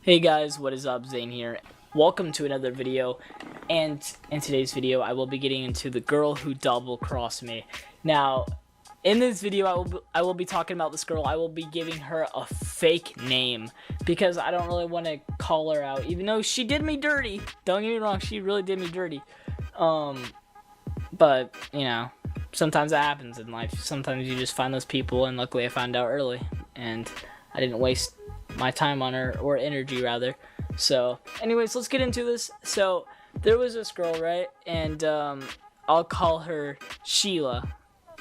Hey guys, what is up? Zane here. Welcome to another video, and in today's video I will be getting into the girl who double-crossed me. Now, in this video I will be talking about this girl. I will be giving her a fake name because I don't really want to call her out, even though she did me dirty. Don't get me wrong, she really did me dirty. But, you know, sometimes that happens in life. Sometimes you just find those people, and luckily I found out early, and I didn't waste my time on her, or energy rather. So anyways, let's get into this. So there was this girl, right? And I'll call her Sheila,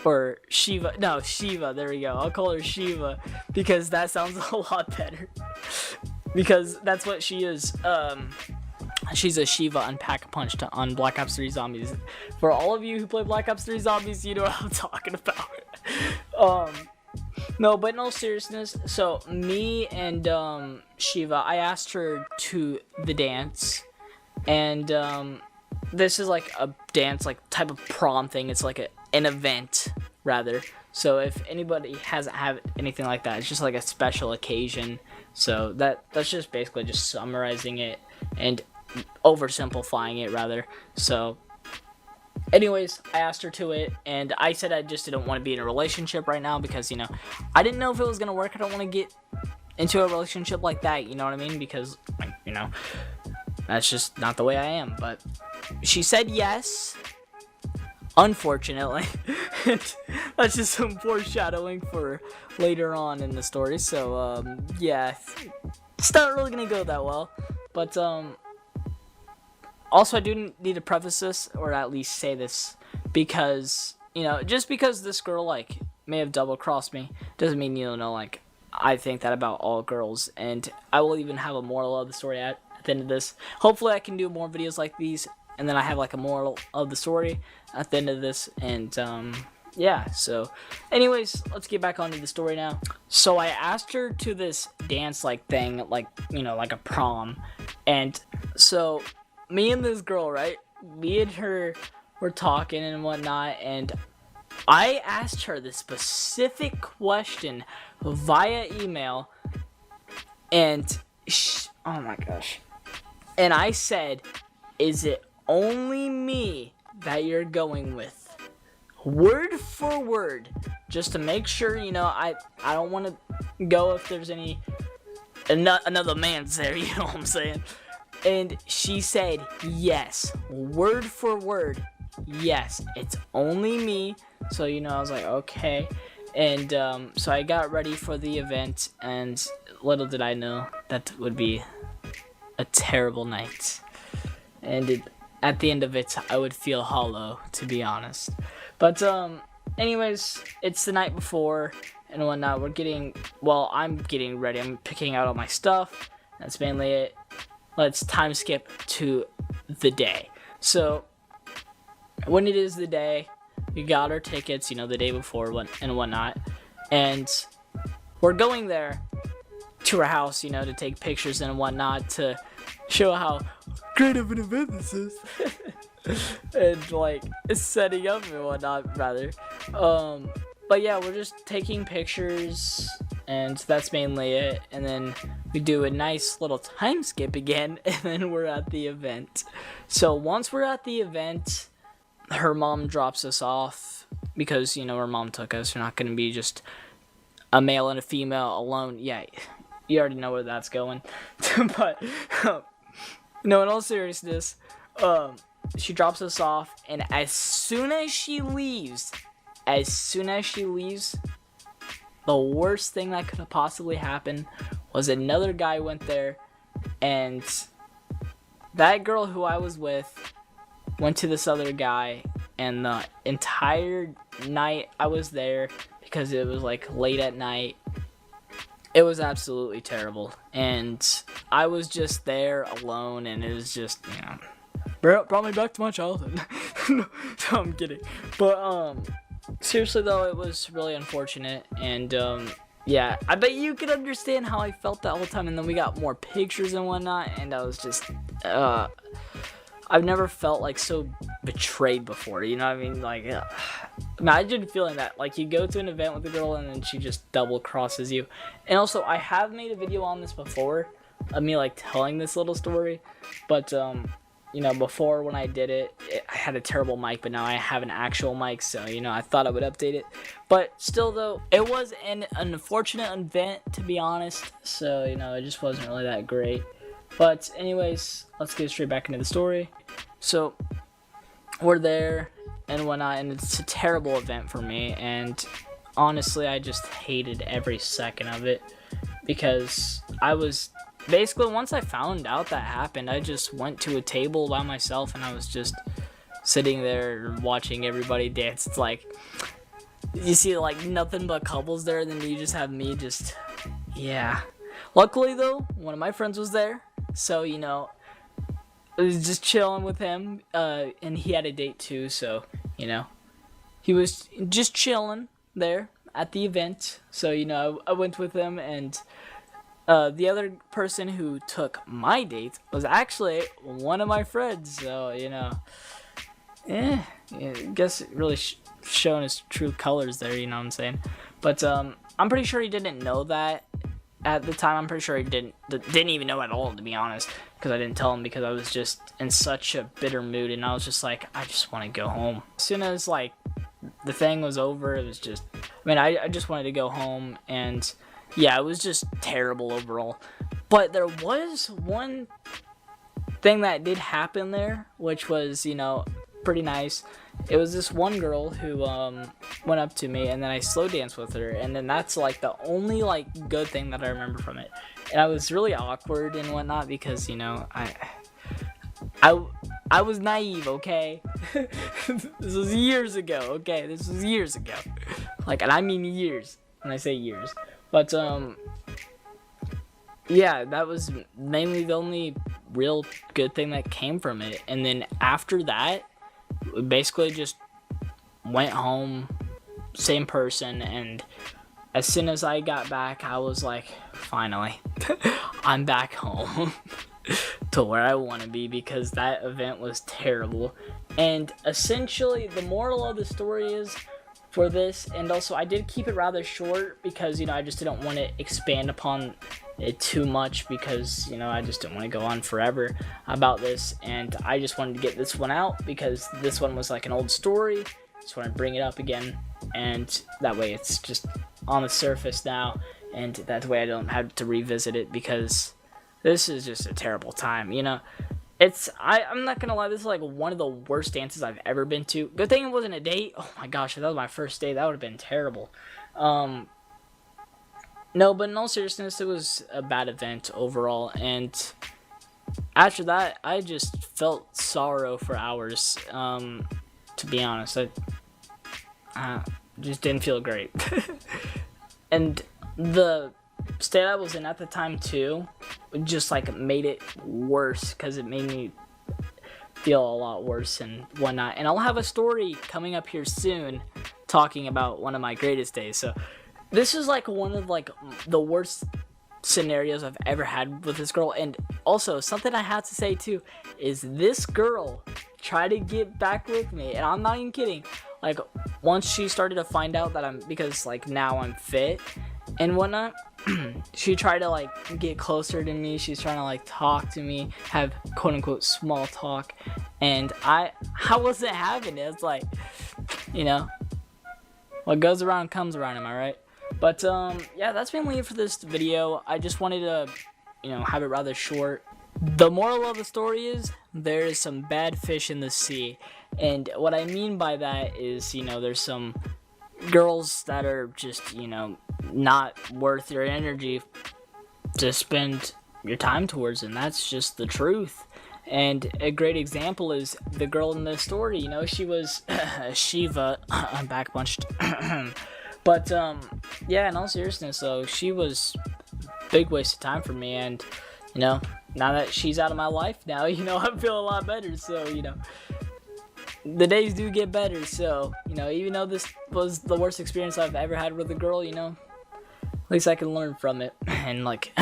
or Shiva. No, Shiva, there we go. I'll call her Shiva because that sounds a lot better, because that's what she is. She's a Shiva Unpack Punch on Black Ops 3 Zombies. For all of you who play Black Ops 3 Zombies, you know what I'm talking about. No, but in all seriousness, so me and Shiva, I asked her to the dance, and this is like a dance, like type of prom thing. It's like an event rather. So if anybody hasn't had anything like that, it's just like a special occasion. So that's just basically just summarizing it and oversimplifying it rather. So anyways, I asked her to it, and I said I just didn't want to be in a relationship right now because, you know, I didn't know if it was going to work. I don't want to get into a relationship like that, you know what I mean? Because, like, you know, that's just not the way I am. But she said yes, unfortunately. That's just some foreshadowing for later on in the story. So, yeah, it's not really going to go that well. But, also, I do need to preface this, or at least say this, because, you know, just because this girl, like, may have double-crossed me, doesn't mean, you know, like, I think that about all girls, and I will even have a moral of the story at the end of this. Hopefully, I can do more videos like these, and then I have, like, a moral of the story at the end of this, and, yeah, so, anyways, let's get back onto the story now. So, I asked her to this dance-like thing, like, you know, like a prom, and so me and this girl, right? Me and her were talking and whatnot, and I asked her the specific question via email, and oh my gosh. And I said, is it only me that you're going with? Word for word, just to make sure, you know, I don't want to go if there's another man's there, you know what I'm saying? And she said, yes, word for word, yes, it's only me. So, you know, I was like, okay. And so I got ready for the event, and little did I know that would be a terrible night. And at the end of it, I would feel hollow, to be honest. But anyways, it's the night before and whatnot. I'm getting ready. I'm picking out all my stuff. That's mainly it. Let's time skip to the day. So, when it is the day, we got our tickets, you know, the day before and whatnot. And we're going there to her house, you know, to take pictures and whatnot to show how great of an event this is. And, like, setting up and whatnot, rather. But yeah, we're just taking pictures, and that's mainly it. And then we do a nice little time skip again, and then we're at the event. So once we're at the event, her mom drops us off because, you know, her mom took us. We're not going to be just a male and a female alone. Yeah, you already know where that's going. But no, in all seriousness, she drops us off, and as soon as she leaves, the worst thing that could have possibly happened was another guy went there, and that girl who I was with went to this other guy, and the entire night I was there, because it was like late at night, it was absolutely terrible, and I was just there alone, and it was just, you know, brought me back to my childhood. No, I'm kidding. But seriously though, it was really unfortunate, and yeah, I bet you could understand how I felt that whole time. And then we got more pictures and whatnot, and I was just I've never felt like so betrayed before, you know what I mean? Like, imagine feeling that, like, you go to an event with a girl and then she just double crosses you. And also, I have made a video on this before, of me like telling this little story, but you know, before when I did it, I had a terrible mic, but now I have an actual mic, so you know, I thought I would update it. But still though, it was an unfortunate event, to be honest, so you know, it just wasn't really that great. But anyways, let's get straight back into the story. So we're there and whatnot, and it's a terrible event for me, and honestly, I just hated every second of it, because I was basically, once I found out that happened, I just went to a table by myself and I was just sitting there watching everybody dance. It's like, you see like nothing but couples there, and then you just have me just, yeah. Luckily though, one of my friends was there, so you know, I was just chilling with him, and he had a date too, so you know, he was just chilling there at the event, so you know, I went with him, and the other person who took my date was actually one of my friends, so you know, yeah, I guess it really showing his true colors there, you know what I'm saying? But I'm pretty sure he didn't know that at the time. I'm pretty sure he didn't even know at all, to be honest, because I didn't tell him, because I was just in such a bitter mood, and I was just like, I just want to go home. As soon as like the thing was over, it was just, I mean, I just wanted to go home, and yeah, it was just terrible overall. But there was one thing that did happen there, which was, you know, pretty nice. It was this one girl who went up to me, and then I slow danced with her, and then that's like the only like good thing that I remember from it. And I was really awkward and whatnot, because you know, I was naive, okay? This was years ago, okay? This was years ago. Like, and I mean years when I say years. But yeah, that was mainly the only real good thing that came from it. And then after that, we basically just went home, same person, and as soon as I got back, I was like, finally, I'm back home to where I want to be, because that event was terrible. And essentially, the moral of the story is, for this, and also I did keep it rather short, because you know, I just didn't want to expand upon it too much, because you know, I just didn't want to go on forever about this, and I just wanted to get this one out, because this one was like an old story. Just want to bring it up again, and that way it's just on the surface now, and that way I don't have to revisit it, because this is just a terrible time, you know. I'm not gonna lie, this is like one of the worst dances I've ever been to. Good thing it wasn't a date. Oh my gosh, if that was my first date, that would have been terrible. No, but in all seriousness, it was a bad event overall, and after that, I just felt sorrow for hours. To be honest, I just didn't feel great. And the state I was in at the time too just like made it worse, because it made me feel a lot worse and whatnot. And I'll have a story coming up here soon talking about one of my greatest days. So this is like one of like the worst scenarios I've ever had with this girl. And also something I have to say too is this girl tried to get back with me, and I'm not even kidding. Like, once she started to find out that because like now I'm fit and whatnot, she tried to like get closer to me. She's trying to like talk to me, have quote unquote small talk, and I wasn't having it. It's like, you know, what goes around comes around, am I right? But yeah, that's mainly it for this video. I just wanted to, you know, have it rather short. The moral of the story is there is some bad fish in the sea, and what I mean by that is, you know, there's some girls that are just, you know, not worth your energy to spend your time towards, and that's just the truth. And a great example is the girl in the story. You know, she was Shiva. I'm back punched. But yeah, in all seriousness though, she was a big waste of time for me, and you know, now that she's out of my life now, you know, I feel a lot better. So, you know, the days do get better. So, you know, even though this was the worst experience I've ever had with a girl, you know, at least I can learn from it and like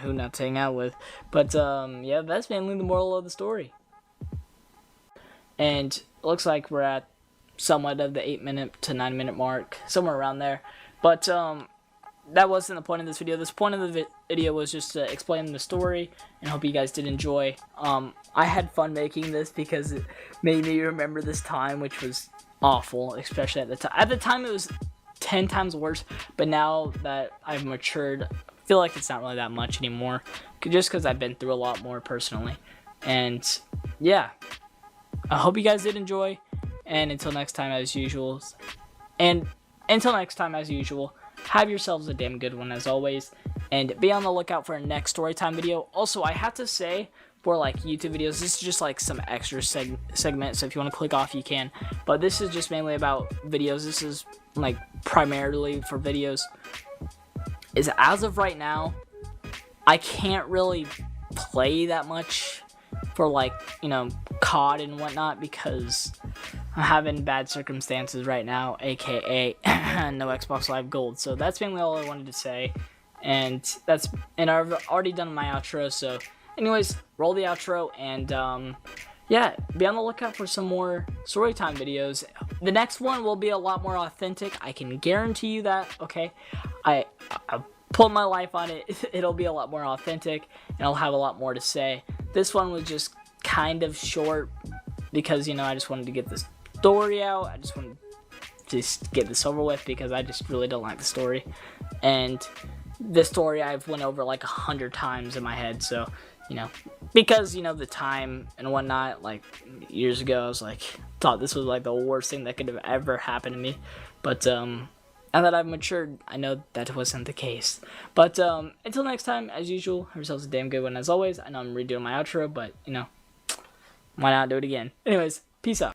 who not to hang out with. But yeah, that's mainly the moral of the story. And it looks like we're at somewhat of the 8-minute to 9-minute mark, somewhere around there. But that wasn't the point of this video. This point of the video was just to explain the story, and hope you guys did enjoy. I had fun making this because it made me remember this time, which was awful, especially at the time. At the time, it was 10 times worse, but now that I've matured, I feel like it's not really that much anymore, just because I've been through a lot more personally. And yeah, I hope you guys did enjoy, and until next time, as usual, have yourselves a damn good one as always, and be on the lookout for a next storytime video. Also, I have to say, for like YouTube videos, this is just like some extra segment, so if you want to click off, you can, but this is just mainly about videos. This is like primarily for videos. Is as of right now, I can't really play that much for like, you know, COD and whatnot, because I'm having bad circumstances right now, aka no Xbox Live Gold. So that's mainly all I wanted to say, and I've already done my outro. So anyways, roll the outro, and yeah, be on the lookout for some more storytime videos. The next one will be a lot more authentic, I can guarantee you that. Okay, I put my life on it. It'll be a lot more authentic, and I'll have a lot more to say. This one was just kind of short because, you know, I just wanted to get this story out. I just wanted to just get this over with because I just really don't like the story. And this story I've went over like 100 times in my head, so, you know, because, you know, the time and whatnot, like years ago, I was like, thought this was like the worst thing that could have ever happened to me. But now that I've matured, I know that wasn't the case. But until next time, as usual, have yourselves a damn good one as always. I know I'm redoing my outro, but, you know, why not do it again? Anyways, peace out.